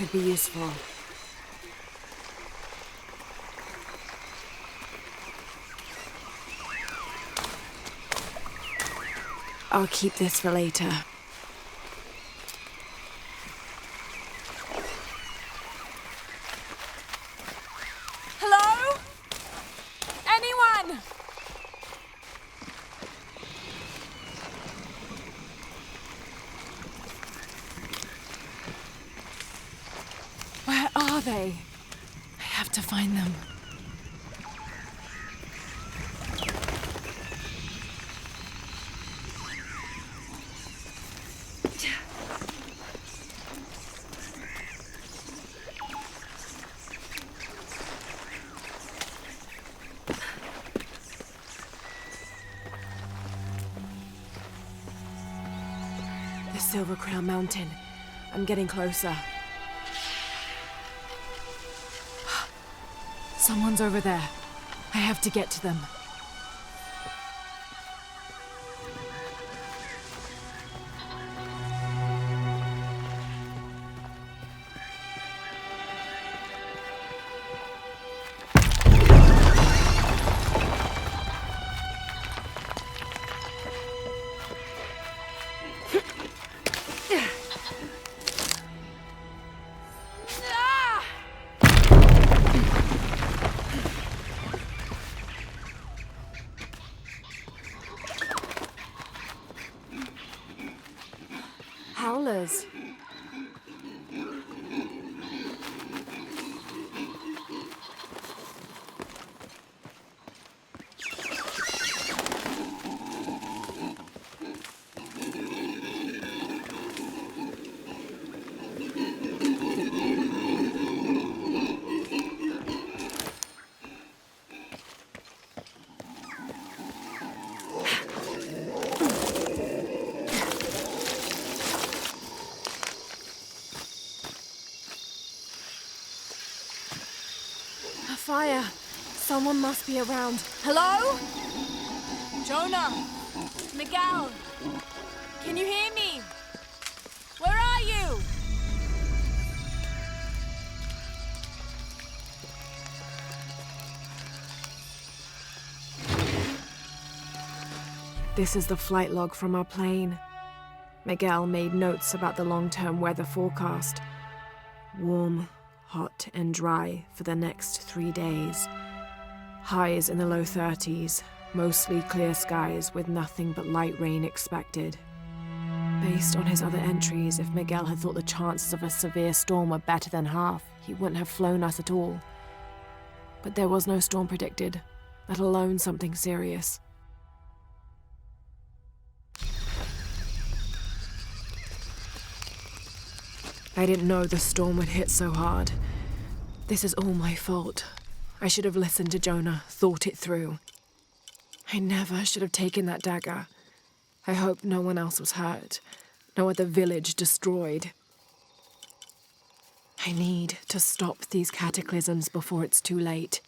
could be useful. I'll keep this for later. Hello? Anyone? Where are they? I have to find them. The Silver Crown Mountain. I'm getting closer. Someone's over there. I have to get to them. Howlers. Fire. Someone must be around. Hello? Jonah? Miguel? Can you hear me? Where are you? This is the flight log from our plane. Miguel made notes about the long-term weather forecast. Warm, hot and dry for the next 3 days. Highs in the low 30s, mostly clear skies with nothing but light rain expected. Based on his other entries, if Miguel had thought the chances of a severe storm were better than half, he wouldn't have flown us at all. But there was no storm predicted, let alone something serious. I didn't know the storm would hit so hard. This is all my fault. I should have listened to Jonah, thought it through. I never should have taken that dagger. I hope no one else was hurt. No other village destroyed. I need to stop these cataclysms before it's too late.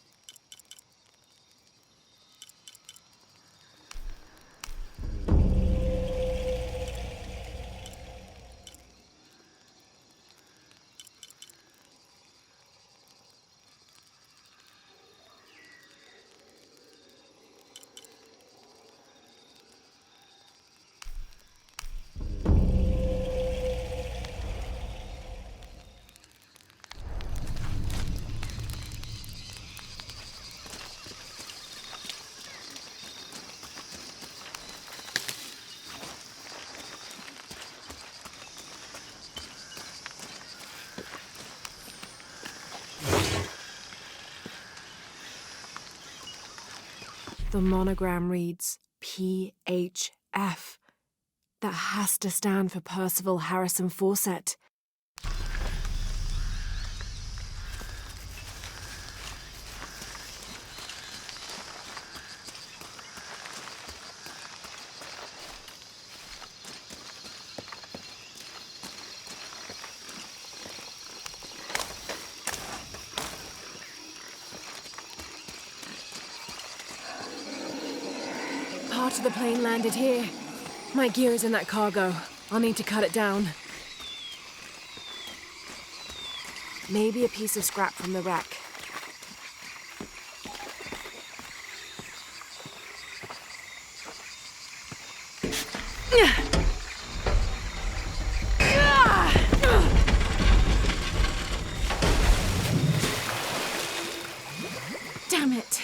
The monogram reads PHF. That has to stand for Percival Harrison Fawcett. Part of the plane landed here. My gear is in that cargo. I'll need to cut it down. Maybe a piece of scrap from the wreck. Damn it.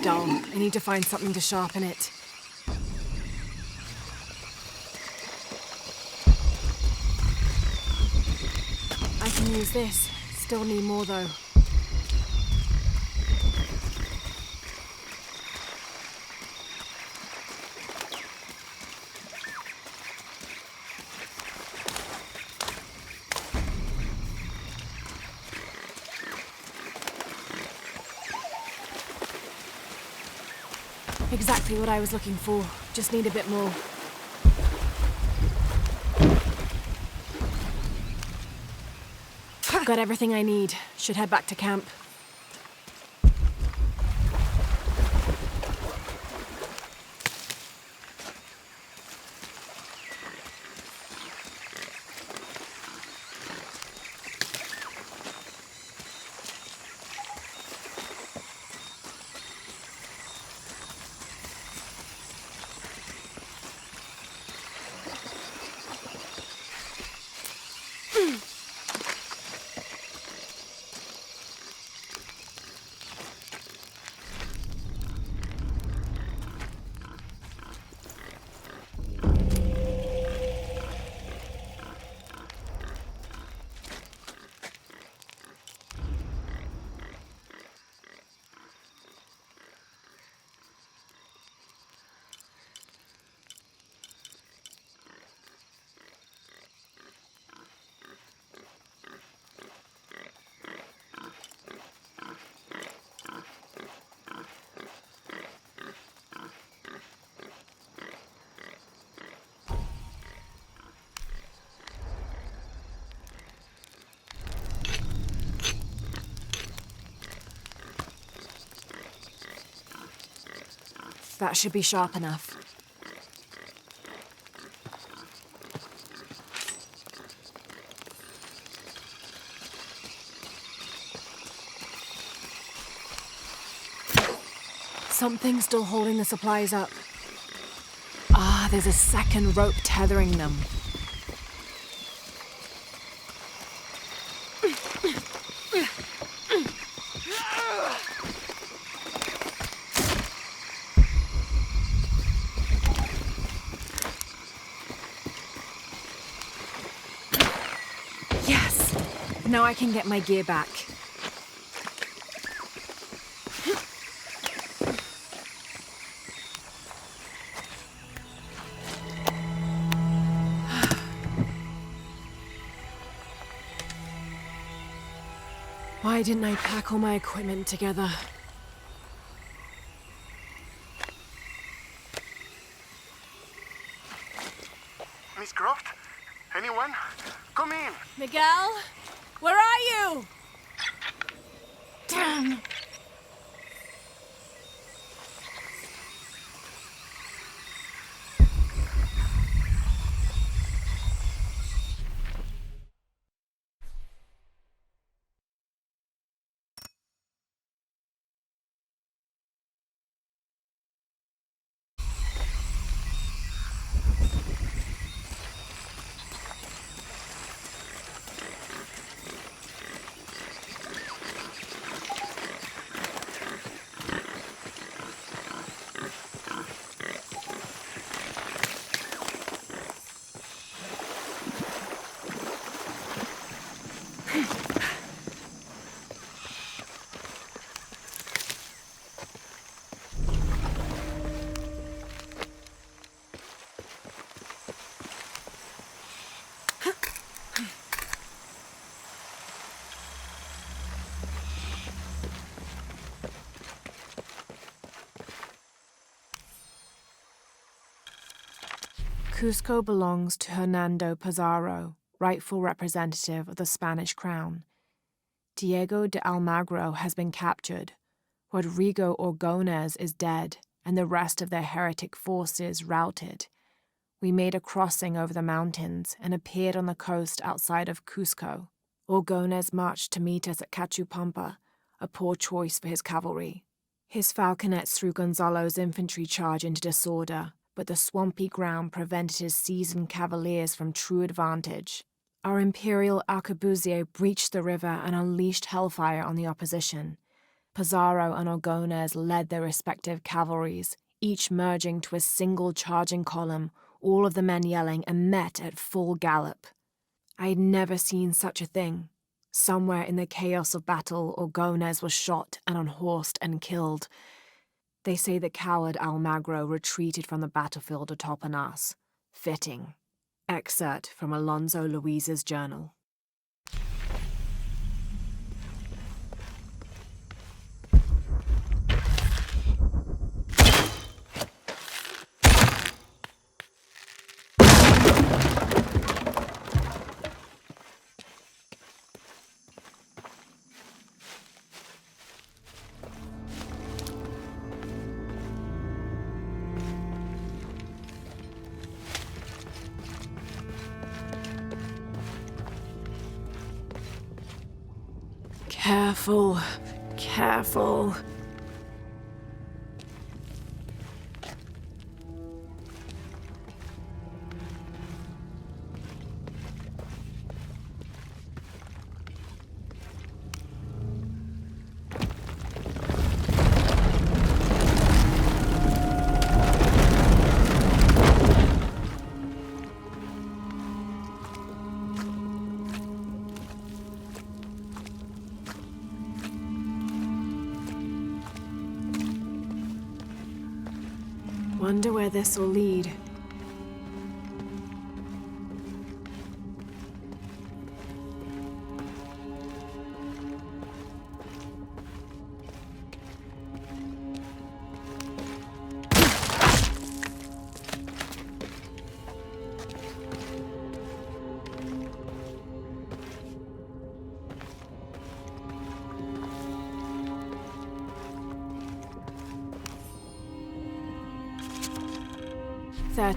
Dull. I need to find something to sharpen it. I can use this. Still need more though. Exactly what I was looking for. Just need a bit more. Got everything I need. Should head back to camp. That should be sharp enough. Something's still holding the supplies up. Ah, there's a second rope tethering them. Yes! Now I can get my gear back. Why didn't I pack all my equipment together? Miss Croft? Anyone? Come in! Miguel? Where are you? Damn! Cusco belongs to Hernando Pizarro, rightful representative of the Spanish crown. Diego de Almagro has been captured. Rodrigo Orgones is dead, and the rest of their heretic forces routed. We made a crossing over the mountains and appeared on the coast outside of Cusco. Orgones marched to meet us at Cachupampa, a poor choice for his cavalry. His falconets threw Gonzalo's infantry charge into disorder, but the swampy ground prevented his seasoned cavaliers from true advantage. Our imperial arquebusier breached the river and unleashed hellfire on the opposition. Pizarro and Orgones led their respective cavalries, each merging to a single charging column, all of the men yelling, and met at full gallop. I had never seen such a thing. Somewhere in the chaos of battle, Orgones was shot and unhorsed and killed. They say the coward Almagro retreated from the battlefield atop an ass. Fitting. Excerpt from Alonso Luiz's journal. Careful, careful. Wonder where this will lead.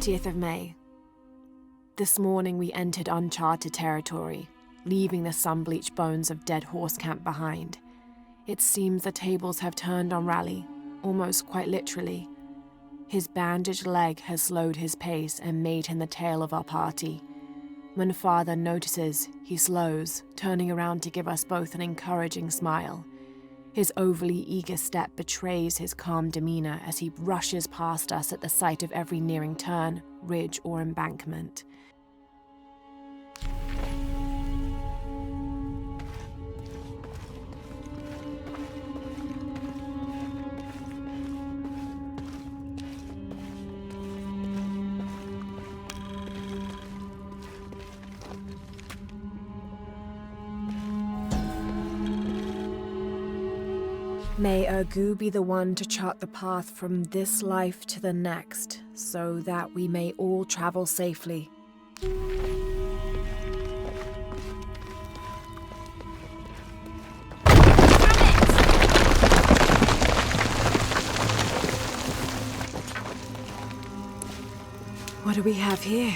of May. This morning we entered uncharted territory, leaving the sun-bleached bones of dead horse camp behind. It seems the tables have turned on Raleigh, almost quite literally. His bandaged leg has slowed his pace and made him the tail of our party. When Father notices, he slows, turning around to give us both an encouraging smile. His overly eager step betrays his calm demeanor as he rushes past us at the sight of every nearing turn, ridge, or embankment. May Ergu be the one to chart the path from this life to the next, so that we may all travel safely. What do we have here?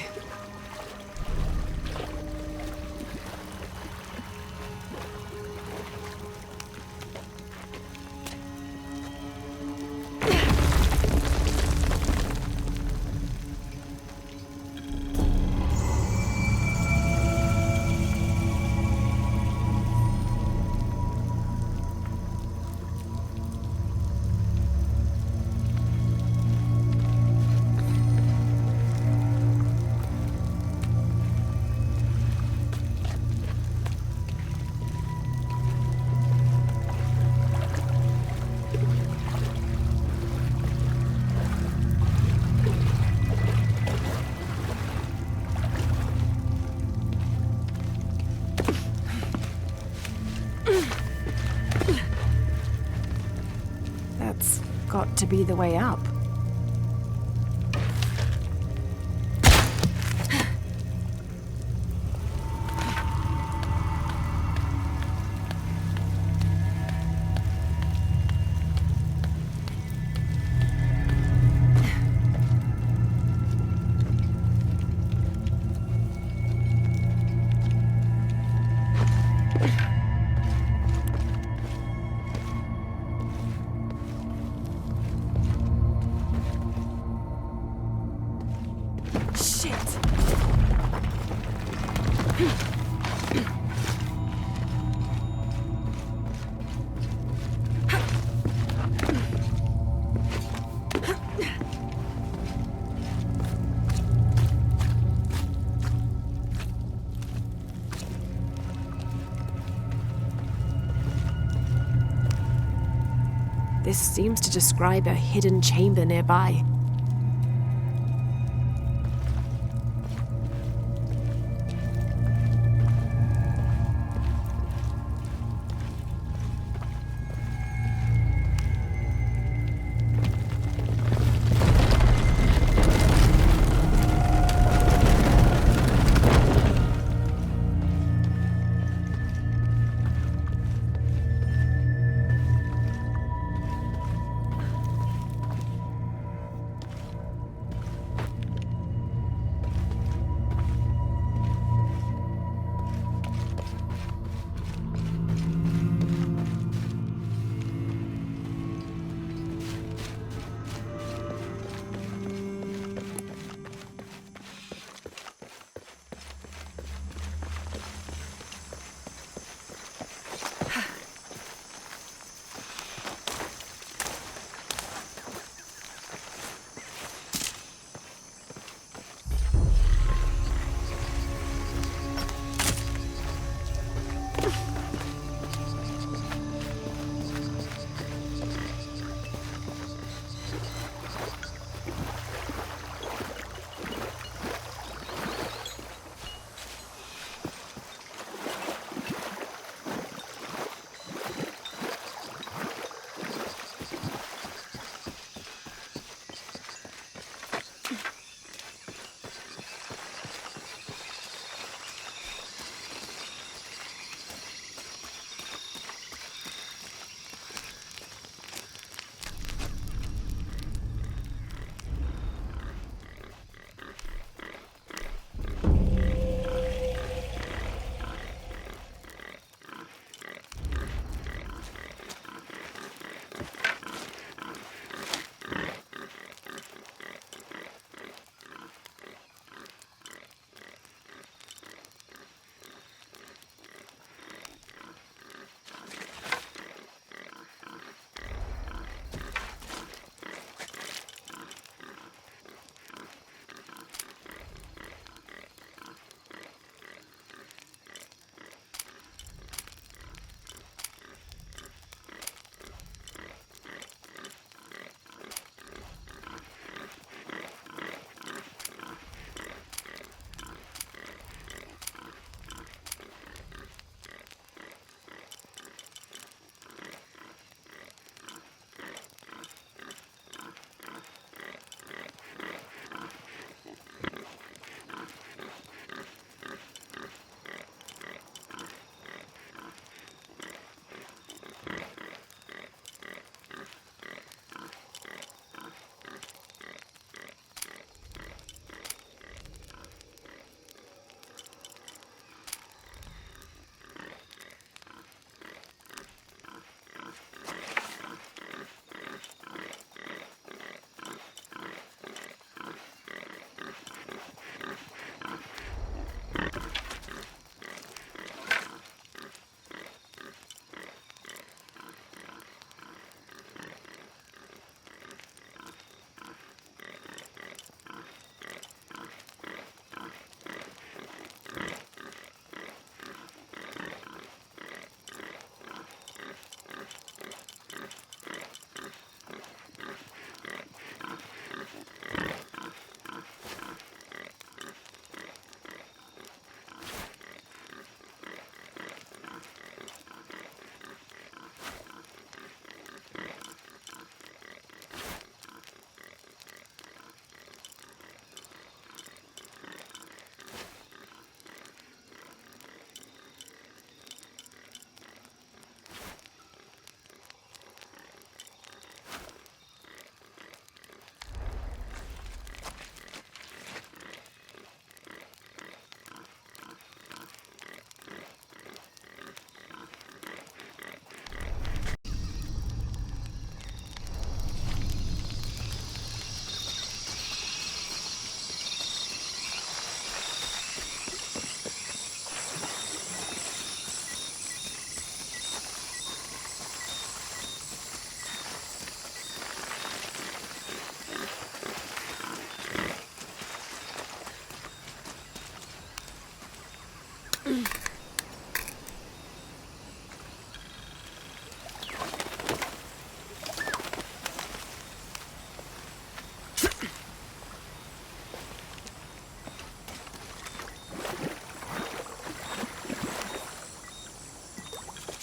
got to be the way up. This seems to describe a hidden chamber nearby.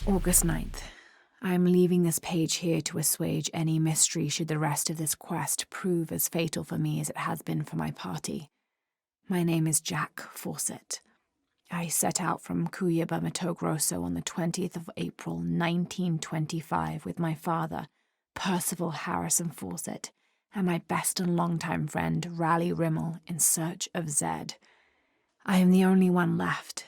August 9th. I am leaving this page here to assuage any mystery should the rest of this quest prove as fatal for me as it has been for my party. My name is Jack Fawcett. I set out from Cuyaba, Mato Grosso on the 20th of April, 1925 with my father, Percival Harrison Fawcett, and my best and longtime friend, Raleigh Rimmel, in search of Zed. I am the only one left.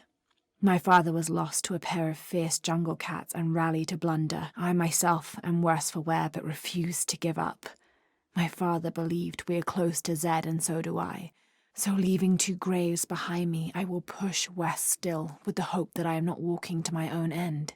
My father was lost to a pair of fierce jungle cats and Raleigh to blunder. I myself am worse for wear but refuse to give up. My father believed we are close to Zed, and so do I. So leaving 2 graves behind me, I will push west still, with the hope that I am not walking to my own end.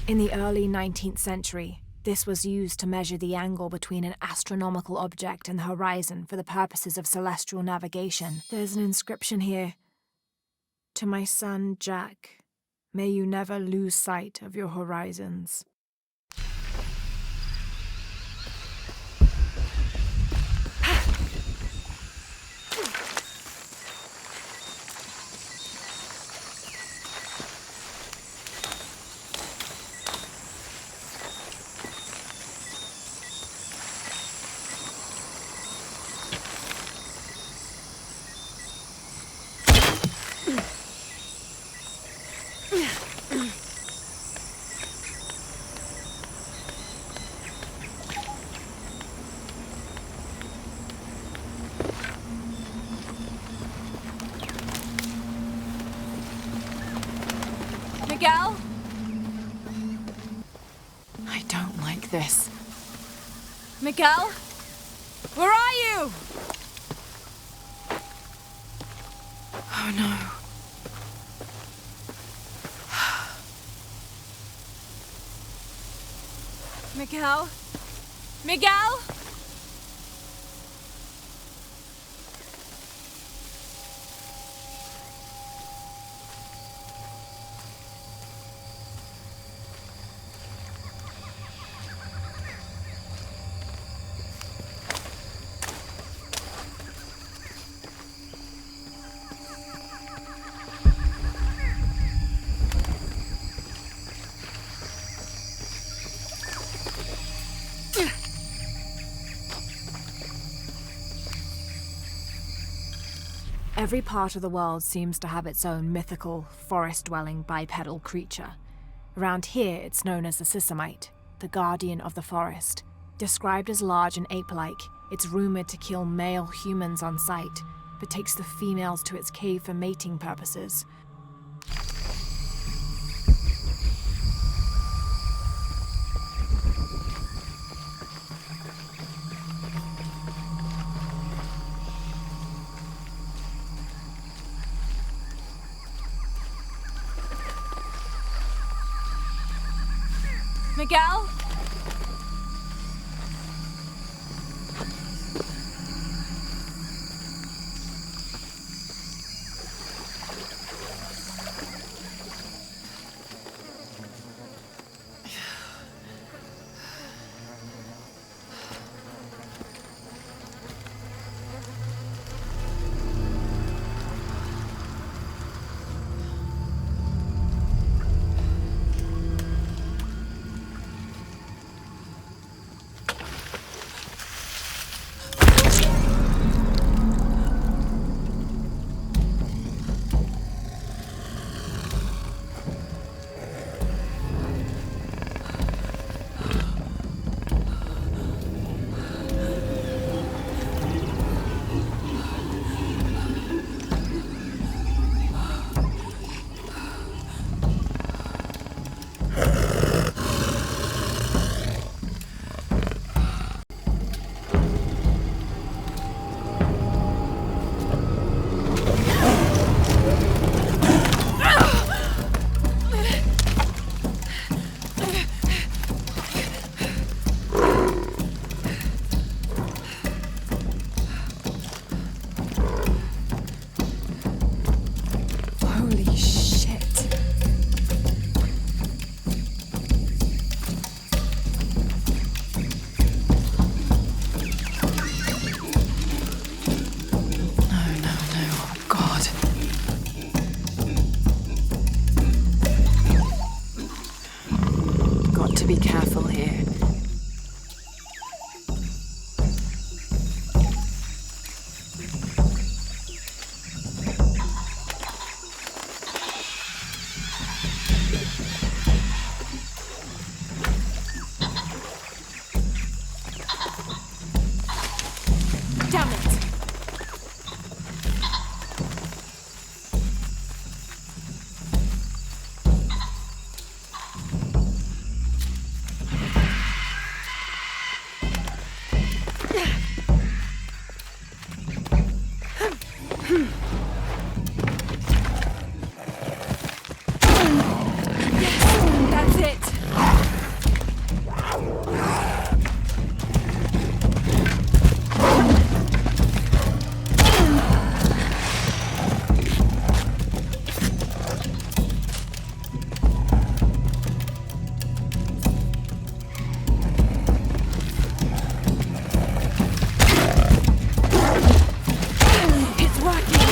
In the early 19th century, this was used to measure the angle between an astronomical object and the horizon for the purposes of celestial navigation. There's an inscription here. To my son, Jack, may you never lose sight of your horizons. Miguel? I don't like this. Miguel? Where are you? Oh no. Miguel? Miguel? Every part of the world seems to have its own mythical, forest-dwelling bipedal creature. Around here, it's known as the Sisamite, the guardian of the forest. Described as large and ape-like, it's rumored to kill male humans on sight, but takes the females to its cave for mating purposes. Miguel? That's it. It's working.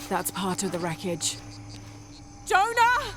That's part of the wreckage. Jonah!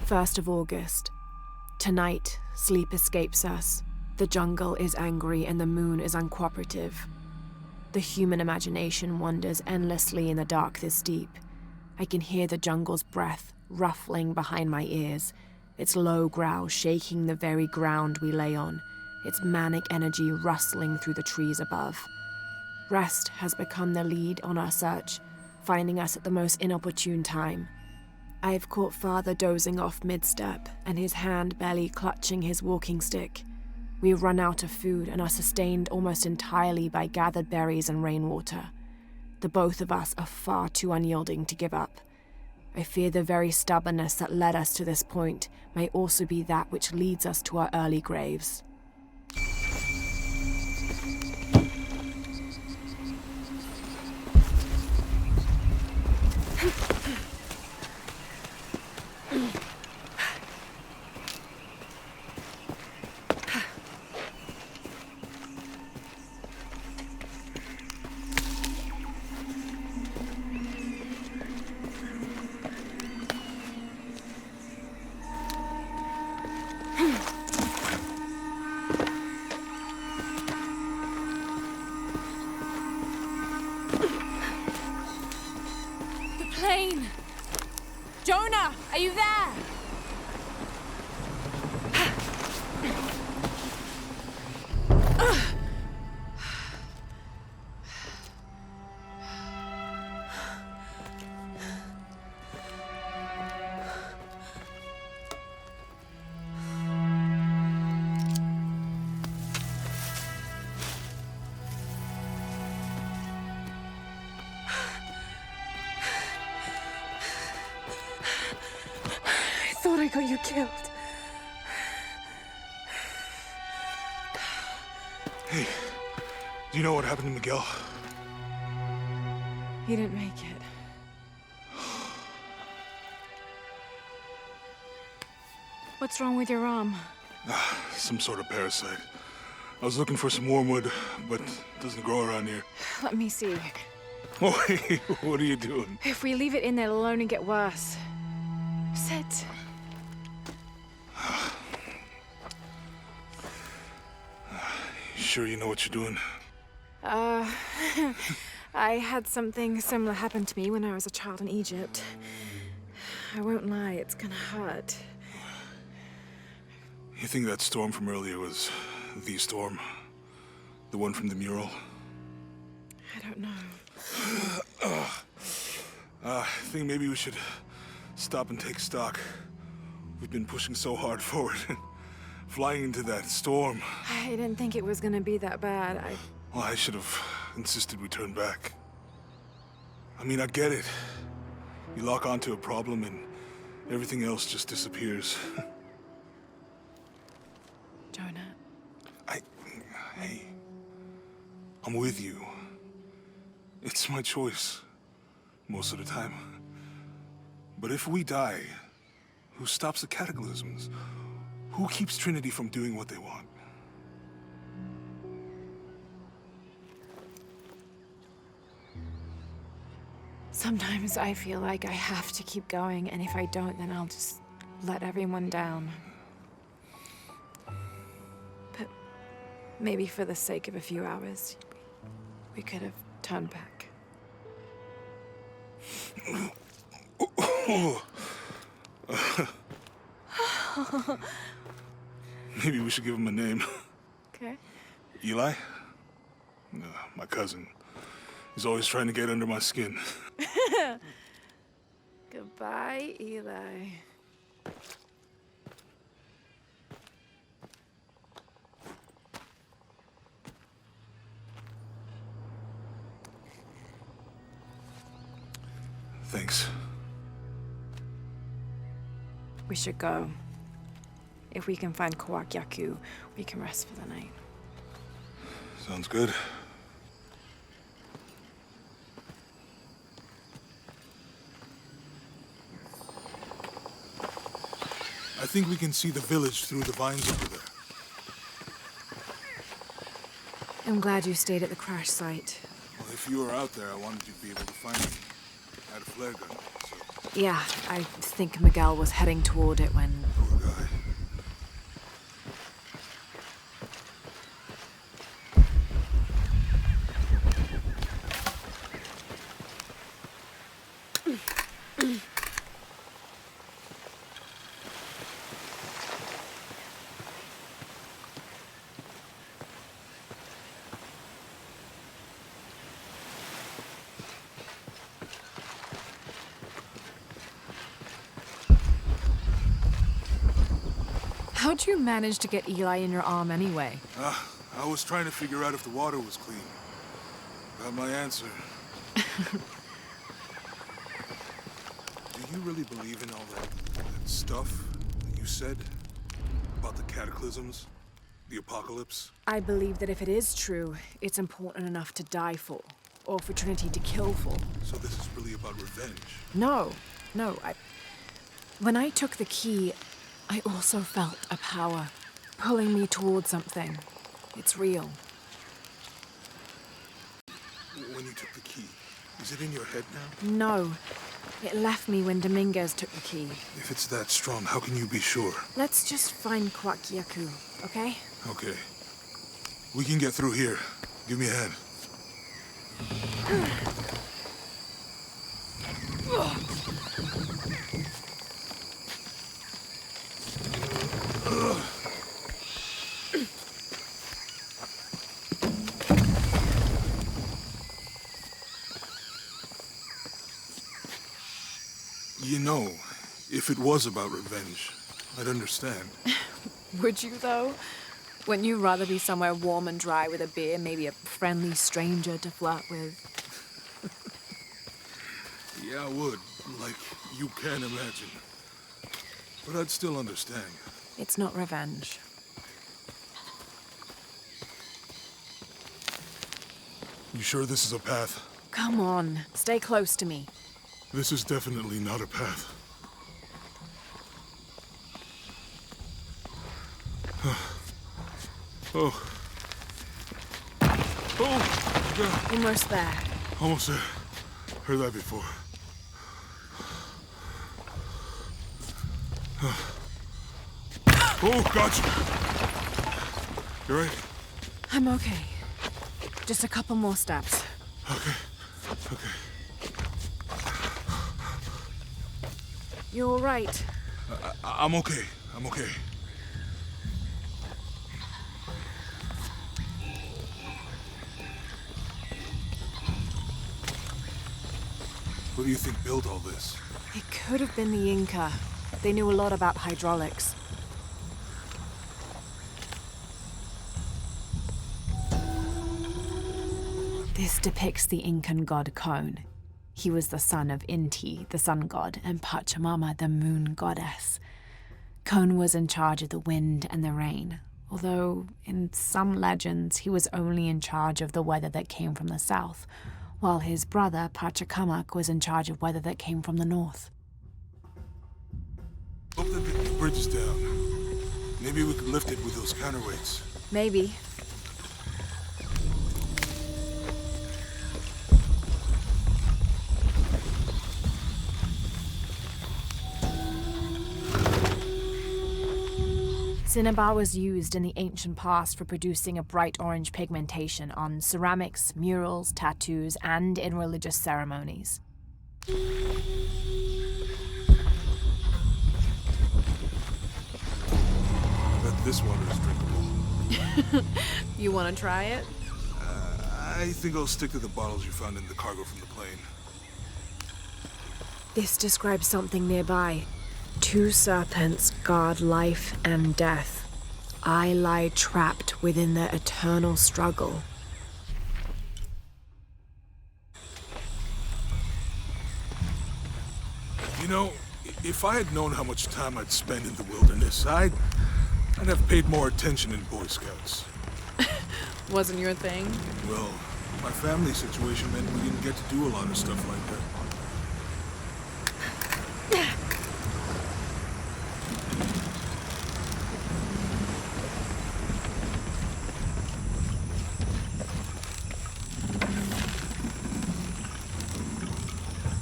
First of August. Tonight, sleep escapes us. The jungle is angry and the moon is uncooperative. The human imagination wanders endlessly in the dark this deep. I can hear the jungle's breath ruffling behind my ears, its low growl shaking the very ground we lay on, its manic energy rustling through the trees above. Rest has become the lead on our search, finding us at the most inopportune time. I've caught Father dozing off mid-step, and his hand barely clutching his walking stick. We run out of food and are sustained almost entirely by gathered berries and rainwater. the both of us are far too unyielding to give up. I fear the very stubbornness that led us to this point may also be that which leads us to our early graves. Plane! Jonah, are you there? I thought I got you killed. Hey, do you know what happened to Miguel? He didn't make it. What's wrong with your arm? Some sort of parasite. I was looking for some wormwood, but it doesn't grow around here. Let me see. Oh, hey, what are you doing? If we leave it in there, it'll only get worse. Sit. Sure you know what you're doing? I had something similar happen to me when I was a child in Egypt. I won't lie, it's gonna hurt. You think that storm from earlier was the storm? The one from the mural? I don't know. I think maybe we should stop and take stock. We've been pushing so hard forward. Flying into that storm. I didn't think it was gonna be that bad. Well, I should have insisted we turn back. I mean, I get it. You lock onto a problem and everything else just disappears. Jonah. Hey, I'm with you. It's my choice, most of the time. But if we die, who stops the cataclysms? Who keeps Trinity from doing what they want? Sometimes I feel like I have to keep going, and if I don't, then I'll just let everyone down. But maybe for the sake of a few hours, we could have turned back. Maybe we should give him a name. Okay. Eli? My cousin. He's always trying to get under my skin. Goodbye, Eli. Thanks. We should go. If we can find Kawakyaku, we can rest for the night. Sounds good. I think we can see the village through the vines over there. I'm glad you stayed at the crash site. Well, if you were out there, I wanted you to be able to find me. I had a flare gun, so... Yeah, I think Miguel was heading toward it when... Poor guy. How'd you manage to get Eli in your arm anyway? I was trying to figure out if the water was clean. Got my answer. Do you really believe in all that stuff that you said? About the cataclysms? The apocalypse? I believe that if it is true, it's important enough to die for, or for Trinity to kill for. So this is really about revenge? No. When I took the key, I also felt a power pulling me towards something. It's real. When you took the key, is it in your head now? No. It left me when Dominguez took the key. If it's that strong, how can you be sure? Let's just find Kwakyaku, okay? Okay. We can get through here. Give me a hand. You know, if it was about revenge, I'd understand. Would you, though? Wouldn't you rather be somewhere warm and dry with a beer, maybe a friendly stranger to flirt with? Yeah, I would. Like, you can imagine. But I'd still understand. It's not revenge. You sure this is a path? Come on, stay close to me. This is definitely not a path. Oh. Oh! God. Almost there. Almost there. Heard that before. Oh, gotcha! You right? I'm okay. Just a couple more steps. Okay. Okay. You're all right. I'm okay. I'm okay. Who do you think built all this? It could have been the Inca. They knew a lot about hydraulics. This depicts the Incan god Kon. He was the son of Inti, the sun god, and Pachamama, the moon goddess. Kon was in charge of the wind and the rain, although in some legends he was only in charge of the weather that came from the south, while his brother Pachacamac was in charge of weather that came from the north. Hope that the bridge is down. Maybe we could lift it with those counterweights. Maybe. Cinnabar was used in the ancient past for producing a bright orange pigmentation on ceramics, murals, tattoos, and in religious ceremonies. Bet this water is drinkable. You want to try it? I think I'll stick to the bottles you found in the cargo from the plane. This describes something nearby. 2 serpents guard life and death. I lie trapped within their eternal struggle. You know, if I had known how much time I'd spend in the wilderness, I'd have paid more attention in Boy Scouts. Wasn't your thing? Well, my family situation meant we didn't get to do a lot of stuff like that.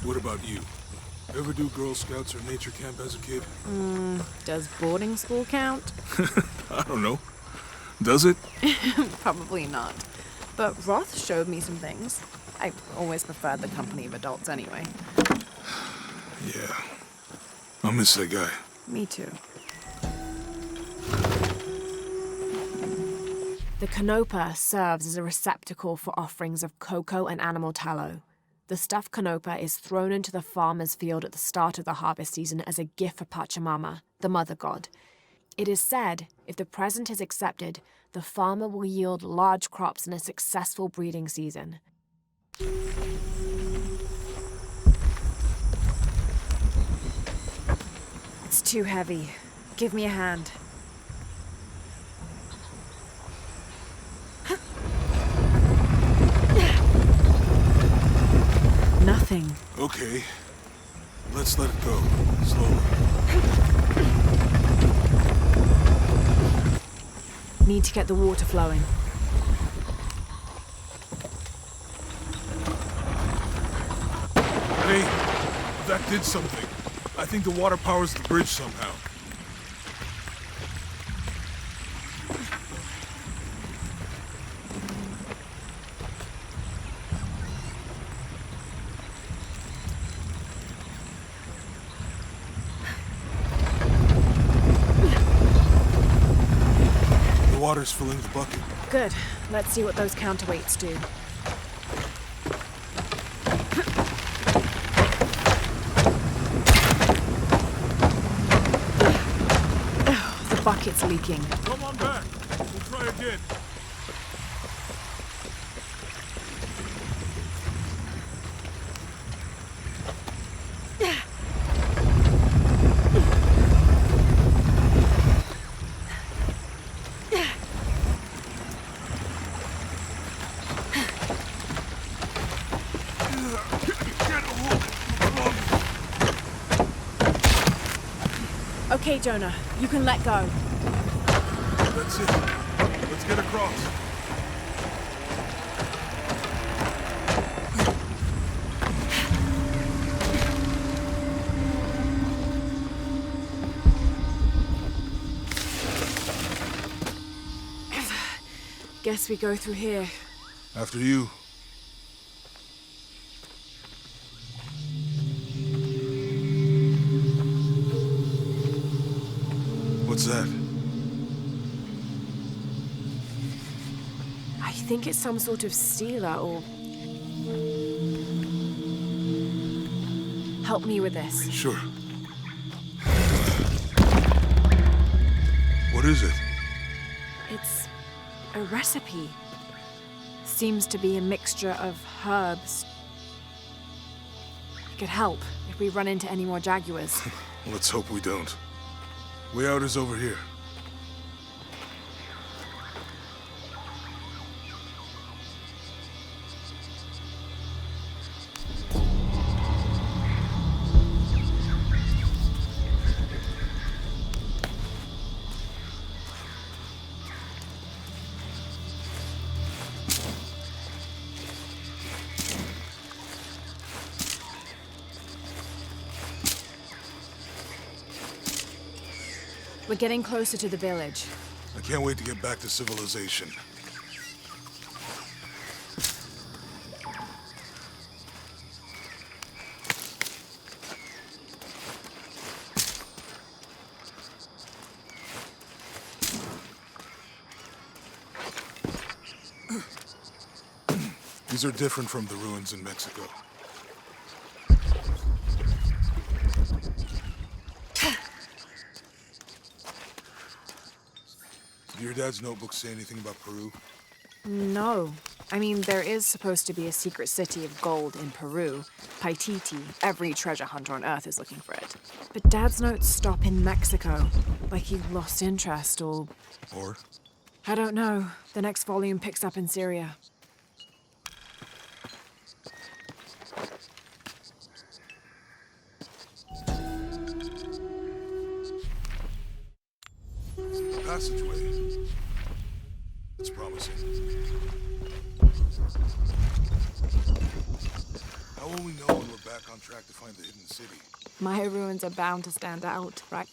What about you? Ever do Girl Scouts or nature camp as a kid? Does boarding school count? I don't know. Does it? Probably not. But Roth showed me some things. I always preferred the company of adults anyway. Yeah. I'll miss that guy. Me too. The canopa serves as a receptacle for offerings of cocoa and animal tallow. The stuffed canopa is thrown into the farmer's field at the start of the harvest season as a gift for Pachamama, the mother god. It is said, if the present is accepted, the farmer will yield large crops in a successful breeding season. too heavy. Give me a hand. Nothing. Okay. Let's let it go. Slowly. Need to get the water flowing. Hey, that did something. I think the water powers the bridge somehow. The water's filling the bucket. Good. Let's see what those counterweights do. The bucket's leaking. Come on back. We'll try again. Okay, Jonah. You can let go. That's it. Let's get across. Guess we go through here. After you. What's that? I think it's some sort of sealer or... Help me with this. Sure. What is it? It's a recipe. Seems to be a mixture of herbs. It could help if we run into any more jaguars. Let's hope we don't. Way out is over here. We're getting closer to the village. I can't wait to get back to civilization. These are different from the ruins in Mexico. Did your dad's notebook say anything about Peru? No. I mean, there is supposed to be a secret city of gold in Peru. Paititi. Every treasure hunter on Earth is looking for it. But Dad's notes stop in Mexico. Like he lost interest or... Or? I don't know. The next volume picks up in Syria. Passageway. It's promising. How will we know when we're back on track to find the hidden city? My ruins are bound to stand out, right?